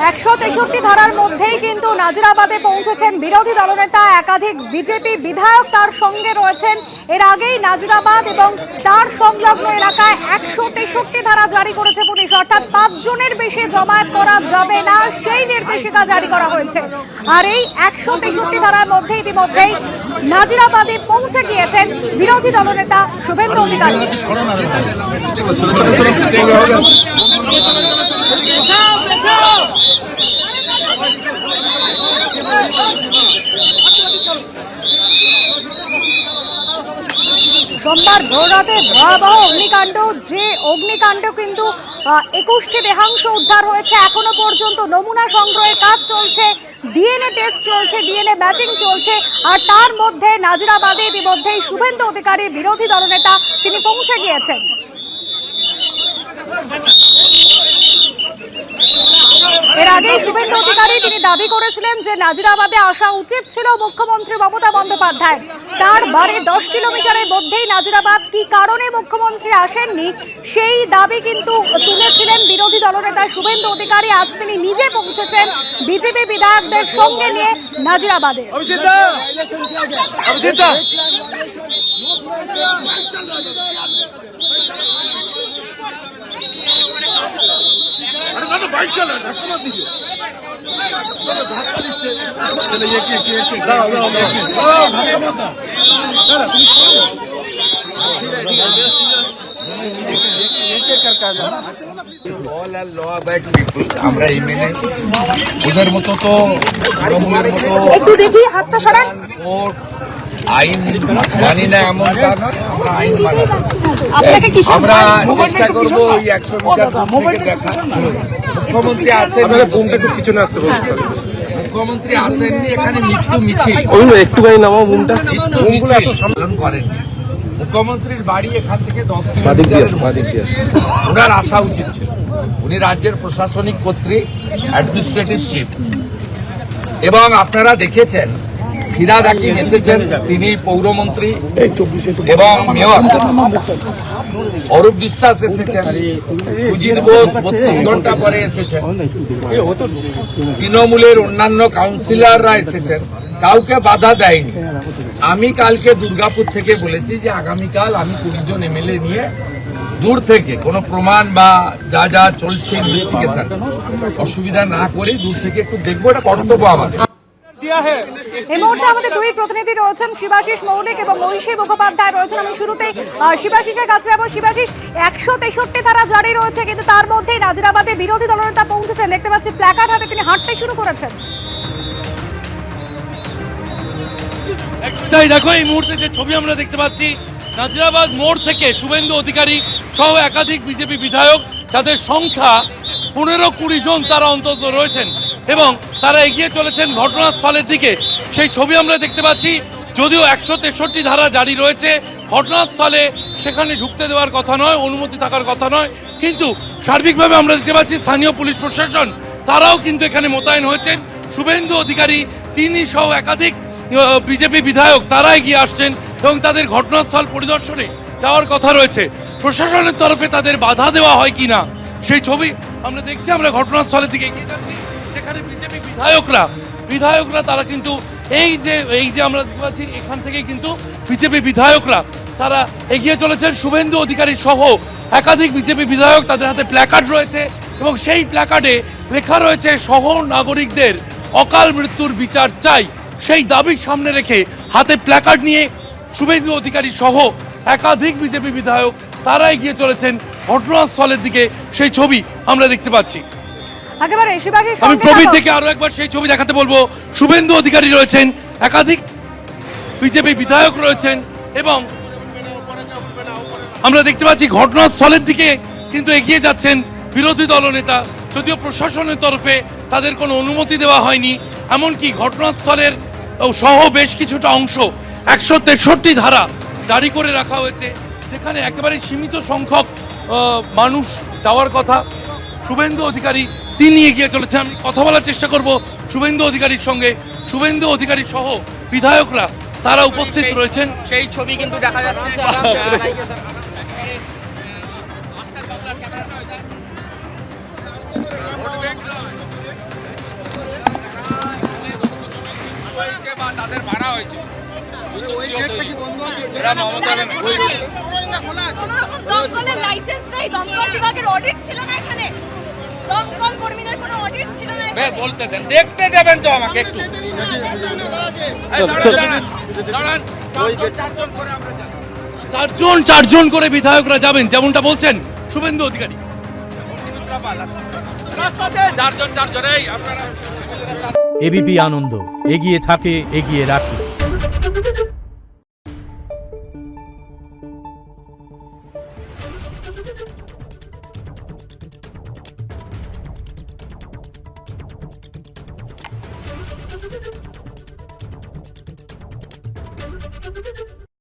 163 ধারার মধ্যেই কিন্তু নাজিরাবাদে পৌঁছেছেন বিরোধী দলনেতা, একাধিক বিজেপি বিধায়ক তার সঙ্গে রয়েছেন। এর আগেই নাজিরাবাদ এবং তার সংলগ্ন এলাকায় 163 ধারা জারি করেছে পুলিশ, অর্থাৎ 5 জনের বেশি জমায়েত করা যাবে না সেই নির্দেশিকা জারি করা হয়েছে। আর এই 163 ধারার মধ্যে ইতিমধ্যেই নাজিরাবাদে পৌঁছে গিয়েছেন বিরোধী দলনেতা শুভেন্দু অধিকারী। সোমবার ভোররাতে ভয়াবহ অগ্নিকাণ্ড, যে অগ্নিকাণ্ড কিন্তু 21টি দেহাংশ উদ্ধার হয়েছে। এখনো পর্যন্ত নমুনা সংগ্রহের কাজ চলছে, ডিএনএ টেস্ট চলছে, ডিএনএ ম্যাচিং চলছে। আর তার মধ্যে নাজিরাবাদে ইতিমধ্যেই শুভেন্দু অধিকারী বিরোধী দলনেতা তিনি পৌঁছে গিয়েছেন। এর আগেই শুভেন্দু অধিকারী তিনি দাবি করেছিলেন যে নাজিরাবাদে আসা উচিত ছিল মুখ্যমন্ত্রী মমতা বন্দ্যোপাধ্যায়। তার বাড়ি 10 কিলোমিটারের মধ্যেই নাজিরাবাদ, কি কারণে মুখ্যমন্ত্রী আসেননি সেই দাবি কিন্তু তুলেছিলেন বিরোধী দলনেতা শুভেন্দু অধিকারী। আজ তিনি নিজে পৌঁছেছেন বিজেপি বিধায়কদের সঙ্গে নিয়ে নাজিরাবাদে। আমরা এই মেনে ওদের মতো তো একটু দেখি হাতটা সরান। ও আইন মানি না এমন আমরা আইন মানি। আমরা চেষ্টা করবো ওই 100 মিটার থেকে দেখা। মুখ্যমন্ত্রী আসেন, পিছনে আসতে বলতে মুখ্যমন্ত্রী আসেননি, এখানে মৃত্যু মিছিল একটুখানি নামাও বুমটা পালন করেননি। মুখ্যমন্ত্রীর বাড়ি এখান থেকে 10 কিলোমিটার, ওনার আসা উচিত ছিল। উনি রাজ্যের প্রশাসনিক কর্তৃ, অ্যাডমিনিস্ট্রেটিভ চিফ। এবং আপনারা দেখেছেন ফিরাদ হাকিম এসেছেন, তিনি পৌরমন্ত্রী এবং মেয়র। অরূপ বিশ্বাস এসেছেন, সুজিত বোস 32 ঘন্টা পরে এসেছেন, তৃণমূলের অন্যান্য কাউন্সিলররা এসেছেন, কাউকে বাধা দেয়নি। আমি কালকে দুর্গাপুর থেকে বলেছি যে আগামীকাল আমি 20 জন এমএলএ নিয়ে দূর থেকে কোনো প্রমাণ বা যা যা চলছে ইনভেস্টিগেশন অসুবিধা না করে দূর থেকে একটু দেখবো, এটা কর্তব্য আমাদের। এই মুহূর্তে আমাদের দুই প্রতিনিধি রয়েছেন, শিবাশিস মৌলিক এবং ঐশী মুখোপাধ্যায় রয়েছেন। আমি শুরুতেই শিবাশিসের কাছে যাবো। শিবাশিস, 163 ধারা জারি রয়েছে, কিন্তু তার মধ্যেই নাজিরাবাদে বিরোধী দলনেতা পৌঁছেছেন। দেখতে পাচ্ছি প্ল্যাকার্ড হাতে তিনি হাঁটতে শুরু করেছেন। তাই দেখো এই মুহূর্তে যে ছবি আমরা দেখতে পাচ্ছি, নাজিরাবাদ মোড় থেকে শুভেন্দু অধিকারী সহ একাধিক বিজেপি বিধায়ক, যাদের সংখ্যা 15-20 জন তারা অন্তত রয়েছেন এবং তারা এগিয়ে চলেছেন ঘটনাস্থলের দিকে। সেই ছবি আমরা দেখতে পাচ্ছি। যদিও 163 ধারা জারি রয়েছে, ঘটনাস্থলে সেখানে ঢুকতে দেওয়ার কথা নয়, অনুমতি থাকার কথা নয়, কিন্তু সার্বিকভাবে আমরা দেখতে পাচ্ছি স্থানীয় পুলিশ প্রশাসন তারাও কিন্তু এখানে মোতায়েন হয়েছেন। শুভেন্দু অধিকারী তিনি সহ একাধিক বিজেপি বিধায়ক তারা এগিয়ে আসছেন এবং তাদের ঘটনাস্থল পরিদর্শনে যাওয়ার কথা রয়েছে। প্রশাসনের তরফে তাদের বাধা দেওয়া হয় কিনা সেই ছবি আমরা দেখছি। আমরা ঘটনাস্থলের দিকে এগিয়ে যাচ্ছি, সেখানে বিজেপি বিধায়করা তারা কিন্তু এই যে আমরা দেখতে পাচ্ছি এখান থেকে কিন্তু বিজেপি বিধায়করা তারা এগিয়ে চলেছেন। শুভেন্দু অধিকারী সহ একাধিক বিজেপি বিধায়ক, তাদের হাতে প্ল্যাকার্ড রয়েছে এবং সেই প্ল্যাকার্ডে লেখা রয়েছে সহ নাগরিকদের অকাল মৃত্যুর বিচার চাই। সেই দাবি সামনে রেখে হাতে প্ল্যাকার্ড নিয়ে শুভেন্দু অধিকারী সহ একাধিক বিজেপি বিধায়ক তারা এগিয়ে চলেছেন ঘটনাস্থলের দিকে। সেই ছবি আমরা দেখতে পাচ্ছি। আমি প্রবীর থেকে আরো একবার সেই ছবি দেখাতে বলবো। শুভেন্দু অধিকারী রয়েছেন, একাধিক বিজেপি বিধায়ক রয়েছেন এবং আমরা দেখতে পাচ্ছি ঘটনাস্থলের দিকে কিন্তু এগিয়ে যাচ্ছেন বিরোধী দলনেতা। যদিও প্রশাসনের তরফে তাদের কোনো অনুমতি দেওয়া হয়নি, এমনকি ঘটনাস্থলের সহ বেশ কিছুটা অংশ 163 ধারা জারি করে রাখা হয়েছে, যেখানে একেবারে সীমিত সংখ্যক মানুষ যাওয়ার কথা। শুভেন্দু অধিকারী তিনি এগিয়ে চলেছেন। আমি কথা বলার চেষ্টা করব শুভেন্দু অধিকারীর সঙ্গে। শুভেন্দু অধিকারী সহ বিধায়করা তারা উপস্থিত রয়েছেন। সেই ছবি কিন্তু দেখা যাচ্ছে। তাদের মারা হয়েছে। এরা মমতা কোনো রকম দমকলের লাইসেন্স নেই, দমকল বিভাগের অডিট ছিল না এখানে, দমকল কর্মীদের কোনো অডিট ছিল না এখানে। বলতে দেন, দেখতে দেবেন তো আমাকে একটু। চারজন করে বিধায়করা যাবেন, যেমনটা বলছেন শুভেন্দু অধিকারী। চারজন এই আপনারা এবিপি আনন্দ, এগিয়ে থাকে, এগিয়ে রাখে।